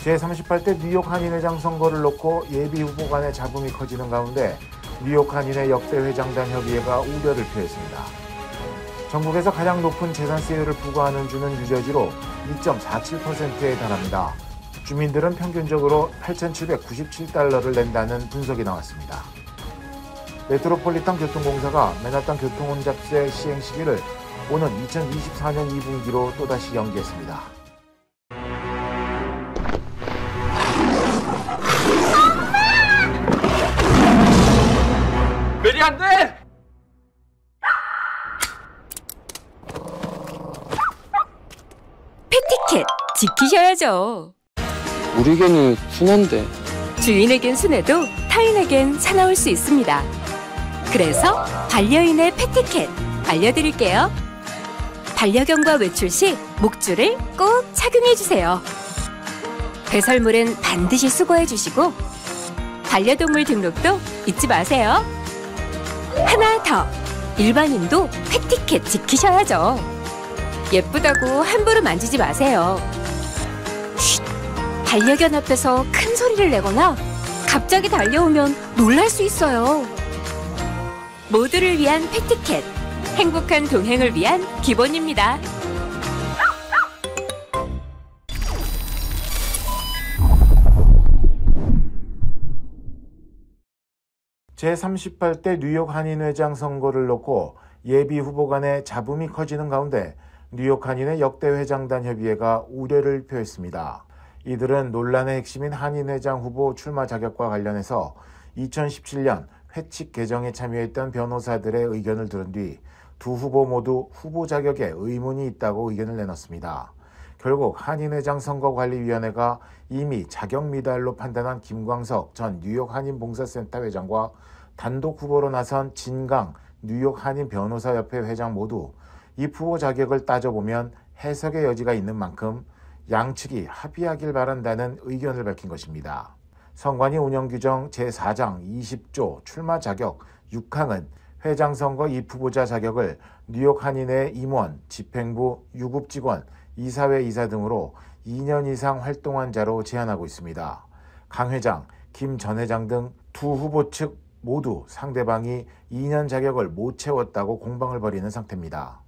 제38대 뉴욕 한인회장 선거를 놓고 예비 후보 간의 잡음이 커지는 가운데 뉴욕 한인회 역대 회장단 협의회가 우려를 표했습니다. 전국에서 가장 높은 재산세율을 부과하는 주는 뉴저지로 2.47%에 달합니다. 주민들은 평균적으로 8,797달러를 낸다는 분석이 나왔습니다. 메트로폴리탄 교통공사가 맨하탄 교통혼잡세 시행 시기를 오는 2024년 2분기로 또다시 연기했습니다. 메리 안 돼! 패티켓 지키셔야죠. 우리에게는 순한데 주인에겐 순해도 타인에겐 사나울 수 있습니다. 그래서 반려인의 패티켓 알려드릴게요. 반려견과 외출 시 목줄을 꼭 착용해주세요. 배설물은 반드시 수거해주시고 반려동물 등록도 잊지 마세요. 하나 더, 일반인도 패티켓 지키셔야죠. 예쁘다고 함부로 만지지 마세요. 쉿, 반려견 앞에서 큰 소리를 내거나 갑자기 달려오면 놀랄 수 있어요. 모두를 위한 패티켓, 행복한 동행을 위한 기본입니다. 제38대 뉴욕 한인회장 선거를 놓고 예비 후보 간의 잡음이 커지는 가운데 뉴욕 한인회 역대 회장단 협의회가 우려를 표했습니다. 이들은 논란의 핵심인 한인회장 후보 출마 자격과 관련해서 2017년 회칙 개정에 참여했던 변호사들의 의견을 들은 뒤 두 후보 모두 후보 자격에 의문이 있다고 의견을 내놨습니다. 결국 한인회장 선거관리위원회가 이미 자격 미달로 판단한 김광석 전 뉴욕 한인봉사센터 회장과 단독 후보로 나선 진강 뉴욕 한인변호사협회 회장 모두 이 후보 자격을 따져보면 해석의 여지가 있는 만큼 양측이 합의하길 바란다는 의견을 밝힌 것입니다. 선관위 운영규정 제4장 20조 출마 자격 6항은 회장 선거 이 후보자 자격을 뉴욕 한인회 임원, 집행부, 유급직원, 이사회 이사 등으로 2년 이상 활동한 자로 제한하고 있습니다. 강 회장, 김 전 회장 등 두 후보 측 모두 상대방이 2년 자격을 못 채웠다고 공방을 벌이는 상태입니다.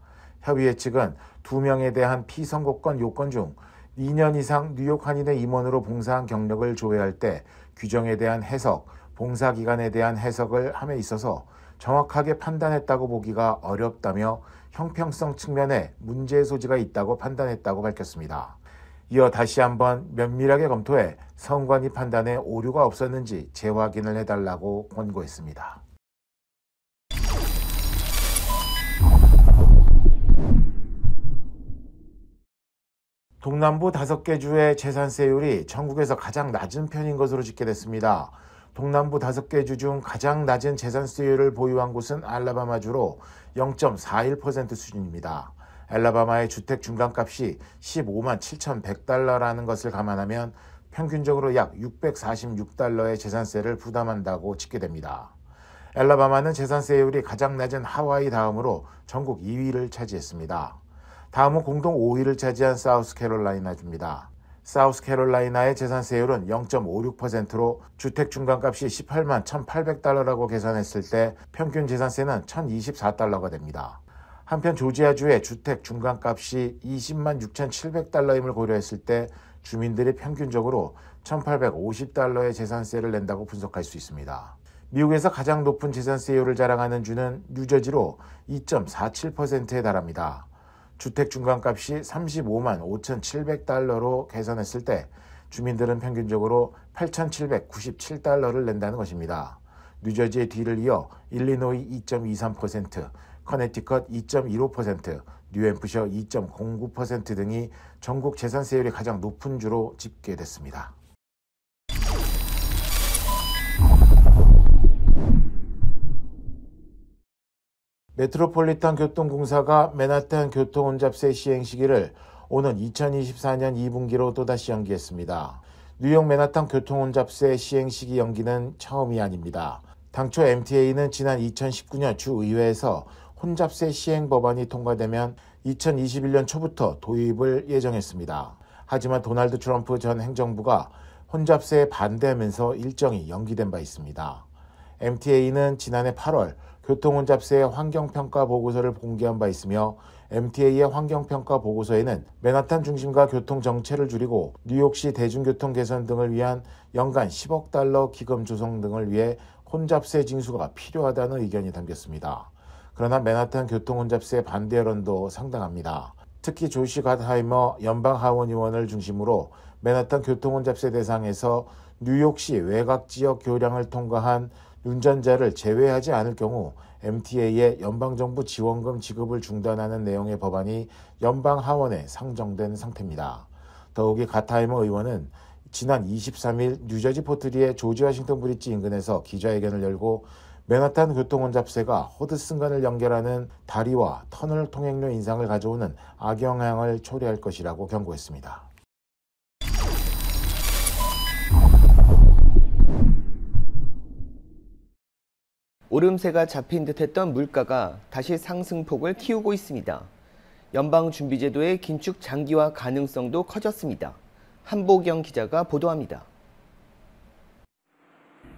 협의회 측은 2명에 대한 피선거권 요건 중 2년 이상 뉴욕 한인회 임원으로 봉사한 경력을 조회할 때 규정에 대한 해석, 봉사기간에 대한 해석을 함에 있어서 정확하게 판단했다고 보기가 어렵다며 형평성 측면에 문제의 소지가 있다고 판단했다고 밝혔습니다. 이어 다시 한번 면밀하게 검토해 선관위 판단에 오류가 없었는지 재확인을 해달라고 권고했습니다. 동남부 5개 주의 재산세율이 전국에서 가장 낮은 편인 것으로 집계됐습니다. 동남부 5개 주 중 가장 낮은 재산세율을 보유한 곳은 알라바마주로 0.41% 수준입니다. 알라바마의 주택 중간값이 15만 7,100달러라는 것을 감안하면 평균적으로 약 646달러의 재산세를 부담한다고 집계됩니다. 알라바마는 재산세율이 가장 낮은 하와이 다음으로 전국 2위를 차지했습니다. 다음은 공동 5위를 차지한 사우스캐롤라이나주입니다. 사우스캐롤라이나의 재산세율은 0.56%로 주택 중간값이 18만 1,800달러라고 계산했을 때 평균 재산세는 1,024달러가 됩니다. 한편 조지아주의 주택 중간값이 20만 6,700달러임을 고려했을 때 주민들이 평균적으로 1,850달러의 재산세를 낸다고 분석할 수 있습니다. 미국에서 가장 높은 재산세율을 자랑하는 주는 뉴저지로 2.47%에 달합니다. 주택 중간값이 35만 5,700달러로 계산했을 때 주민들은 평균적으로 8,797달러를 낸다는 것입니다. 뉴저지의 뒤를 이어 일리노이 2.23%, 커네티컷 2.15%, 뉴햄프셔 2.09% 등이 전국 재산세율이 가장 높은 주로 집계됐습니다. 메트로폴리탄 교통공사가 맨하탄 교통혼잡세 시행 시기를 오는 2024년 2분기로 또다시 연기했습니다. 뉴욕 맨하탄 교통혼잡세 시행 시기 연기는 처음이 아닙니다. 당초 MTA는 지난 2019년 주의회에서 혼잡세 시행 법안이 통과되면 2021년 초부터 도입을 예정했습니다. 하지만 도널드 트럼프 전 행정부가 혼잡세에 반대하면서 일정이 연기된 바 있습니다. MTA는 지난해 8월 교통혼잡세의 환경평가 보고서를 공개한 바 있으며 MTA의 환경평가 보고서에는 맨하탄 중심가 교통 정체를 줄이고 뉴욕시 대중교통 개선 등을 위한 연간 10억 달러 기금 조성 등을 위해 혼잡세 징수가 필요하다는 의견이 담겼습니다. 그러나 맨하탄 교통혼잡세 반대 여론도 상당합니다. 특히 조시 갓하이머 연방하원 의원을 중심으로 맨하탄 교통혼잡세 대상에서 뉴욕시 외곽지역 교량을 통과한 운전자를 제외하지 않을 경우 MTA의 연방정부 지원금 지급을 중단하는 내용의 법안이 연방하원에 상정된 상태입니다. 더욱이 갓하이머 의원은 지난 23일 뉴저지 포트리의 조지 워싱턴 브릿지 인근에서 기자회견을 열고 맨하탄 교통혼잡세가 허드슨간을 연결하는 다리와 터널 통행료 인상을 가져오는 악영향을 초래할 것이라고 경고했습니다. 오름세가 잡힌 듯했던 물가가 다시 상승폭을 틔우고 있습니다. 연방준비제도의 긴축 장기화 가능성도 커졌습니다. 한보경 기자가 보도합니다.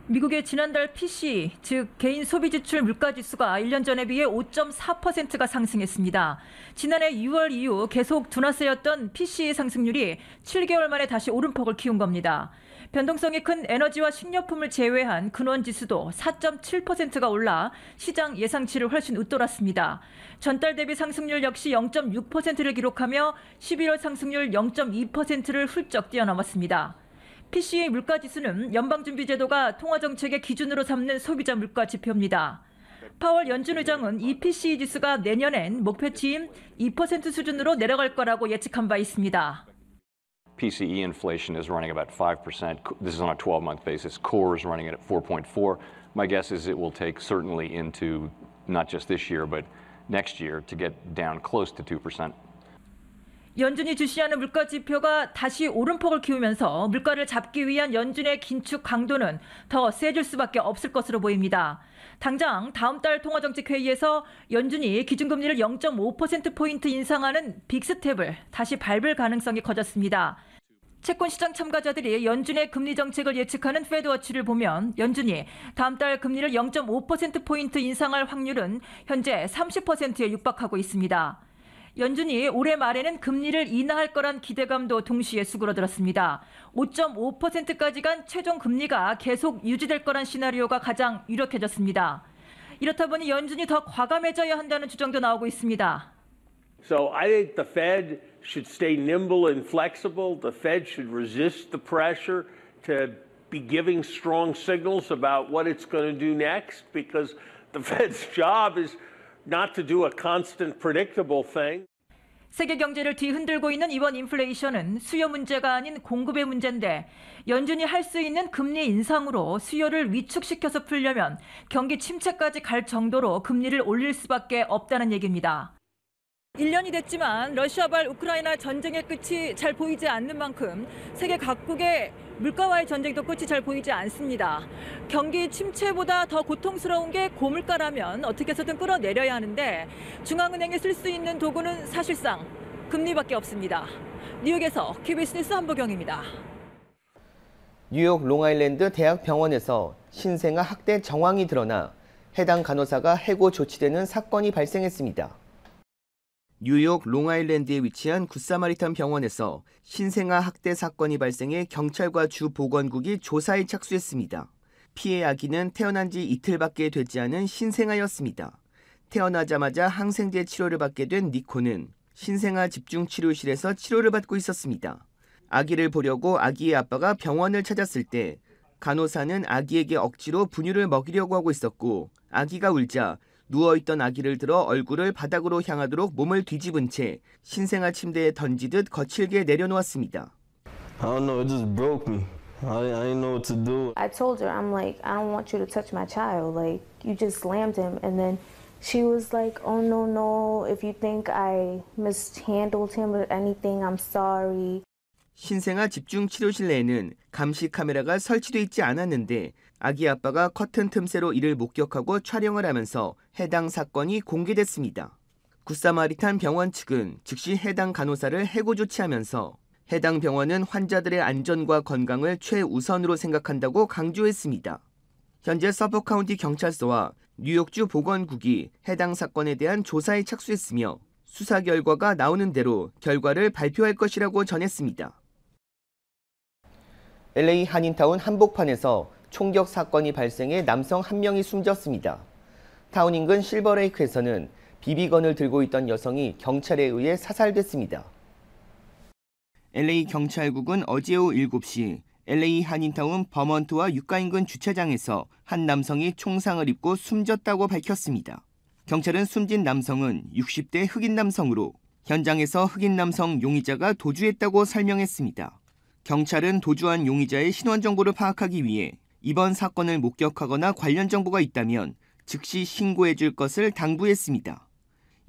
미국의 지난달 PCE, 즉 개인 소비지출 물가지수가 1년 전에 비해 5.4%가 상승했습니다. 지난해 6월 이후 계속 둔화세였던 PCE 상승률이 7개월 만에 다시 오름폭을 키운 겁니다. 변동성이 큰 에너지와 식료품을 제외한 근원지수도 4.7%가 올라 시장 예상치를 훨씬 웃돌았습니다. 전달 대비 상승률 역시 0.6%를 기록하며 11월 상승률 0.2%를 훌쩍 뛰어넘었습니다. PCE 물가지수는 연방준비제도가 통화정책의 기준으로 삼는 소비자 물가 지표입니다. 파월 연준 의장은 이 PCE 지수가 내년엔 목표치인 2% 수준으로 내려갈 거라고 예측한 바 있습니다. PCE inflation is running about 5%. This is on a 12-month basis. Core is running at 4.4. My guess is it will take certainly into not just this year, but next year to get down close to 2%. 연준이 주시하는 물가 지표가 다시 오름폭을 키우면서 물가를 잡기 위한 연준의 긴축 강도는 더 세질 수밖에 없을 것으로 보입니다. 당장 다음 달 통화정책회의에서 연준이 기준금리를 0.5%포인트 인상하는 빅스텝을 다시 밟을 가능성이 커졌습니다. 채권시장 참가자들이 연준의 금리 정책을 예측하는 페드워치를 보면 연준이 다음 달 금리를 0.5%포인트 인상할 확률은 현재 30%에 육박하고 있습니다. 연준이 올해 말에는 금리를 인하할 거란 기대감도 동시에 수그러들었습니다. 5.5%까지 간 최종 금리가 계속 유지될 거란 시나리오가 가장 유력해졌습니다. 이렇다 보니 연준이 더 과감해져야 한다는 주장도 나오고 있습니다. So I think the Fed should stay nimble and flexible. The Fed should resist the pressure to be giving strong signals about what it's going to do next because the Fed's job is not to do a constant predictable thing. 세계 경제를 뒤흔들고 있는 이번 인플레이션은 수요 문제가 아닌 공급의 문제인데 연준이 할 수 있는 금리 인상으로 수요를 위축시켜서 풀려면 경기 침체까지 갈 정도로 금리를 올릴 수밖에 없다는 얘기입니다. 1년이 됐지만 러시아발 우크라이나 전쟁의 끝이 잘 보이지 않는 만큼 세계 각국의 물가와의 전쟁도 끝이 잘 보이지 않습니다. 경기 침체보다 더 고통스러운 게 고물가라면 어떻게 해서든 끌어내려야 하는데 중앙은행이 쓸 수 있는 도구는 사실상 금리밖에 없습니다. 뉴욕에서 KBS 뉴스 한보경입니다. 뉴욕 롱아일랜드 대학병원에서 신생아 학대 정황이 드러나 해당 간호사가 해고 조치되는 사건이 발생했습니다. 뉴욕 롱아일랜드에 위치한 굿사마리탄 병원에서 신생아 학대 사건이 발생해 경찰과 주 보건국이 조사에 착수했습니다. 피해 아기는 태어난 지 이틀밖에 되지 않은 신생아였습니다. 태어나자마자 항생제 치료를 받게 된 니코는 신생아 집중치료실에서 치료를 받고 있었습니다. 아기를 보려고 아기의 아빠가 병원을 찾았을 때 간호사는 아기에게 억지로 분유를 먹이려고 하고 있었고 아기가 울자 누워있던 아기를 들어 얼굴을 바닥으로 향하도록 몸을 뒤집은 채 신생아 침대에 던지듯 거칠게 내려놓았습니다. I don't know, it just broke me. I didn't know what to do. I told her, I'm like, I don't want you to touch my child. Like, you just slammed him. And then she was like, oh, no, if you think I mishandled him or anything, I'm sorry. 신생아 집중치료실 내에는 감시 카메라가 설치돼 있지 않았는데 아기 아빠가 커튼 틈새로 이를 목격하고 촬영을 하면서 해당 사건이 공개됐습니다. 굿사마리탄 병원 측은 즉시 해당 간호사를 해고 조치하면서 해당 병원은 환자들의 안전과 건강을 최우선으로 생각한다고 강조했습니다. 현재 서포 카운티 경찰서와 뉴욕주 보건국이 해당 사건에 대한 조사에 착수했으며 수사 결과가 나오는 대로 결과를 발표할 것이라고 전했습니다. LA 한인타운 한복판에서 총격 사건이 발생해 남성 1명이 숨졌습니다. 타운 인근 실버레이크에서는 비비건을 들고 있던 여성이 경찰에 의해 사살됐습니다. LA 경찰국은 어제 오후 7시 LA 한인타운 버먼트와 유가 인근 주차장에서 한 남성이 총상을 입고 숨졌다고 밝혔습니다. 경찰은 숨진 남성은 60대 흑인 남성으로 현장에서 흑인 남성 용의자가 도주했다고 설명했습니다. 경찰은 도주한 용의자의 신원 정보를 파악하기 위해 이번 사건을 목격하거나 관련 정보가 있다면 즉시 신고해 줄 것을 당부했습니다.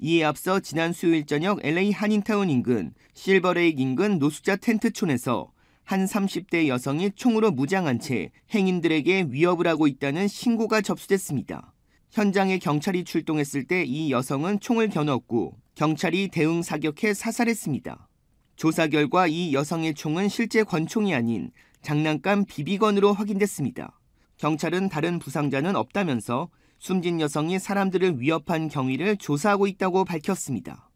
이에 앞서 지난 수요일 저녁 LA 한인타운 인근 실버레이크 인근 노숙자 텐트촌에서 한 30대 여성이 총으로 무장한 채 행인들에게 위협을 하고 있다는 신고가 접수됐습니다. 현장에 경찰이 출동했을 때 이 여성은 총을 겨누었고 경찰이 대응 사격해 사살했습니다. 조사 결과 이 여성의 총은 실제 권총이 아닌 장난감 비비건으로 확인됐습니다. 경찰은 다른 부상자는 없다면서 숨진 여성이 사람들을 위협한 경위를 조사하고 있다고 밝혔습니다.